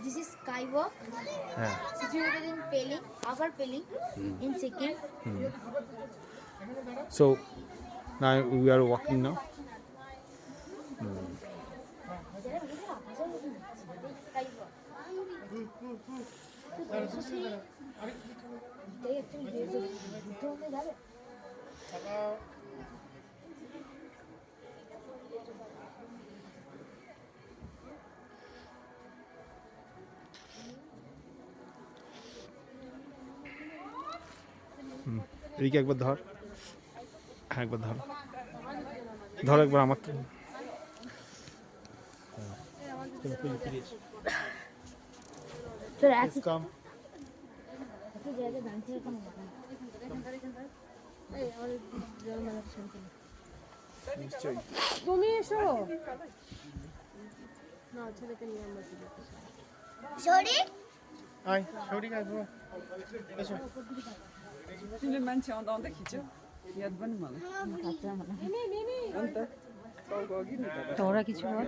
This is Skywalk, হ্যাঁ situated in Pelling, Upper Pelling, in Sikkim. so now we are walking now. এদিকে একবার ধর, হ্যাঁ একবার ধর, ধর একবার আমার তো So that's কাম নিশ্চয়ই তুমি এসো না ছেলেকে নিয়ে আমরা আয় সরি আসবো এসো Şimdi ben çağında gideceğim. Yad benim alı. Anta. Kavga gibi. তোরা কিছু বল